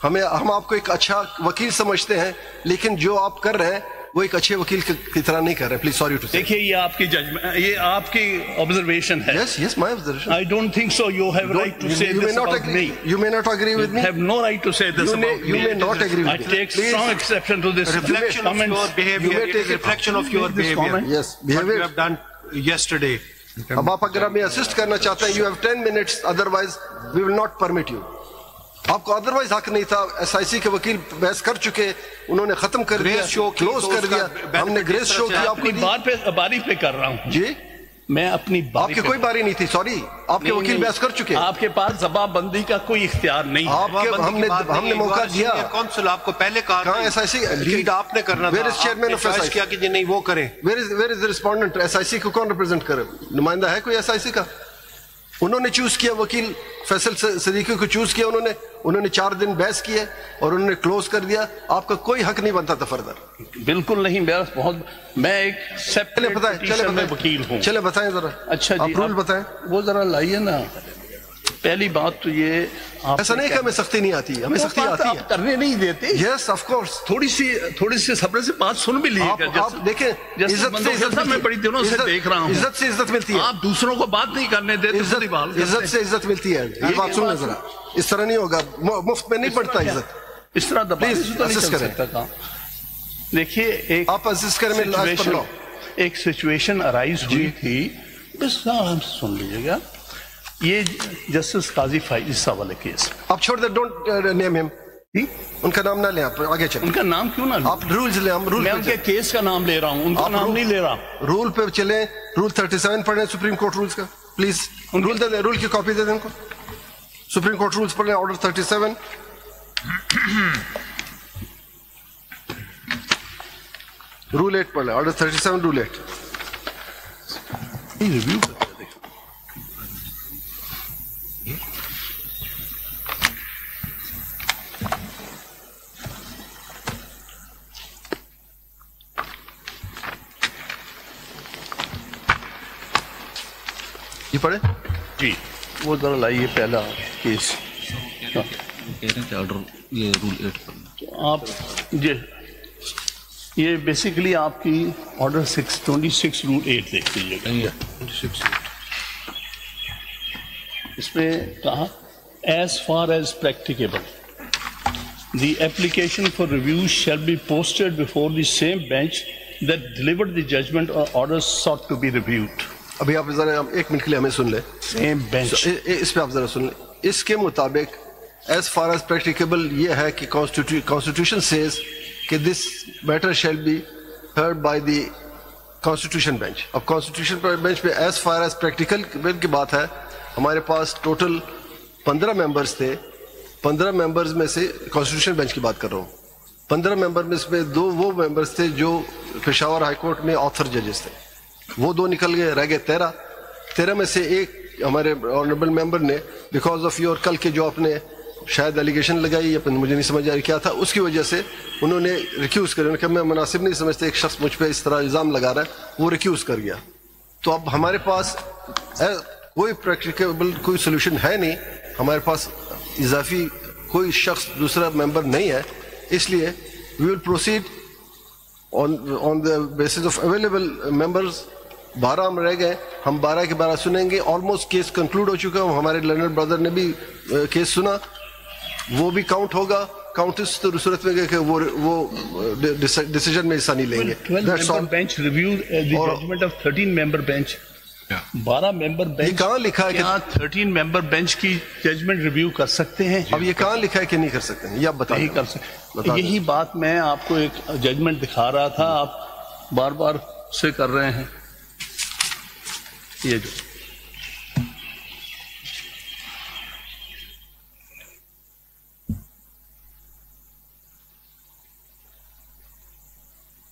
ہم آپ کو ایک اچھا وکیل سمجھتے ہیں، لیکن جو آپ کر رہے ہیں وہ ایک اچھے وکیل کی طرح نہیں کر رہے. پلیز سوری ٹو سے. دیکھیے یہ آپ کی ججمنٹ، یہ آپ کی آبزرویشن ہے. Yes, yes, my observation. I don't think so. You have right to say this about me. You may not agree with me. You have no right to say this about me. You may not agree with I me. take strong exception to this. Reflection of your behavior is a reflection of your behavior. Yes, What you behavior. have done yesterday. اب آپ اگر ہمیں assist کرنا چاہتے ہیں, you have 10 minutes, otherwise we will not permit you. آپ کو otherwise حق نہیں تھا. ایس آئی سی کے وکیل بحث کر چکے, انہوں نے ختم کر دیا, کلوز کر دیا. ہم نے گریس شو کی آپ اپنی باری پہ کر رہا ہوں. جی میں اپنی آپ کی کوئی باری نہیں تھی, سوری, آپ کے وکیل بحث کر چکے. آپ کے پاس زبان بندی کا کوئی اختیار نہیں. ہم نے موقع دیا. کونسل آپ کو پہلے کہا کہاں ایس آئی سی لیڈ آپ نے کرنا تھا, چیئرمین آف ایس آئی کیا کہ نہیں وہ کریں. Where is the respondent? S I C کو کون ریپرزینٹ کرے؟ نمائندہ ہے کوئی ایس آئی سی کا؟ انہوں نے چوز کیا, وکیل فیصل صدیقی کو چوز کیا انہوں نے 4 دن بحث کیے اور انہوں نے کلوز کر دیا. آپ کا کوئی حق نہیں بنتا تھا فردر. بالکل نہیں, میں ایک سیپریٹ پٹیشن میں وکیل ہوں. چلے بتائیں ذرا. اچھا جی, رول بتائیں. وہ ذرا لائیے نا. پہلی بات تو یہ, ایسا نہیں کہ ہمیں سختی نہیں آتی, ہمیں سختی آتی ہے. کرنے نہیں دیتے. Yes of course. تھوڑی سی صبر سے بات سن بھی لیجیے. آپ دیکھیں, عزت سے عزت, میں بڑی دنوں سے دیکھ رہا ہوں, عزت سے عزت ملتی ہے. آپ دوسروں کو بات نہیں کرنے دیتے. عزت سے عزت ملتی ہے. یہ بات سنیں ذرا, اس طرح نہیں ہوگا, مفت میں نہیں پڑتا عزت. اس طرح دبا. دیکھیے آپ اسسٹ کریں, ایک سچویشن ارائز ہوئی تھی, بس سن لیجیے گا. یہ جسٹس قاضی فائز صاحب والے کیس. آپ چھوڑ دیں, ڈونٹ نیم ہم. ان کا نام نہ لیں, آپ آگے چلیں. ان کا نام کیوں نہ لیں؟ آپ رولز لیں. میں ان کے کیس کا نام لے رہا ہوں, ان کا نام نہیں لے رہا. رول پہ چلیں. رول 37 پڑھیں سپریم کورٹ رولز کا, پلیز. رول دے دیں, رول کی کاپی دے دیں ان کو. سپریم کورٹ رولز پڑھ لیں, آرڈر 37. رول 8 پڑھ لیں, آرڈر 37 رول 8. ریویو یہ پڑھیں جی, وہ ذرا لائیے پہلا کیس. یہ رول 8 پر آپ جی, یہ بیسیکلی آپ کی آرڈر 26 رول 8 دیکھ لیجیے گا. اس میں کہا, as far as practicable the application for review shall be posted before the same bench that delivered the judgment اور order sought to be reviewed. ابھی آپ ذرا 1 منٹ کے لیے ہمیں سن لیں. سیم بینچ, اس پہ آپ ذرا سن لیں. اس کے مطابق ایز فار ایز پریکٹیکیبل یہ ہے کہ کانسٹیٹیوشن سیز کہ this matter shall be heard by the constitution bench. اب کانسٹیٹیوشن بینچ پہ ایز فار ایز پریکٹیکل کی بات ہے. ہمارے پاس ٹوٹل 15 ممبرز تھے. 15 ممبرز میں سے کانسٹیٹیوشن بینچ کی بات کر رہا ہوں. 15 ممبر میں سے 2 وہ ممبرز تھے جو پشاور ہائی کورٹ میں آتھر ججز تھے. وہ 2 نکل گئے, رہ گئے 13 میں سے ایک ہمارے آنریبل ممبر نے بیکاز آف یور کل کے جو آپ نے شاید ایلیگیشن لگائی, مجھے نہیں سمجھ آ رہی کیا تھا, اس کی وجہ سے انہوں نے ریکیوز کر, کہ میں مناسب نہیں سمجھتے ایک شخص مجھ پہ اس طرح الزام لگا رہا ہے, وہ ریکیوز کر گیا. تو اب ہمارے پاس کوئی پریکٹیکیبل کوئی سولوشن ہے نہیں. ہمارے پاس اضافی کوئی شخص دوسرا ممبر نہیں ہے, اس لیے we will proceed on the basis of available members. 12 ہم رہ گئے, ہم 12 کے 12 سنیں گے. آلموسٹ کیس کنکلوڈ ہو چکا. ہمارے لرنڈ بردر نے بھی کیس سنا, وہ بھی کاؤنٹ ہوگا. کاؤنٹ اس صورت میں کہ وہ ڈیسیجن میں حصہ نہیں لیں گے. 12 ممبر بینچ کہاں لکھا ہے کہ 13 ممبر بینچ کی ججمنٹ ریویو کر سکتے ہیں؟ اب یہ کہاں لکھا ہے کہ نہیں کر سکتے ہیں, یہ آپ بتائیں. نہیں کر سکتے. یہی بات میں آپ کو ایک ججمنٹ دکھا رہا تھا, آپ بار بار سے کر رہے ہیں. یہ جو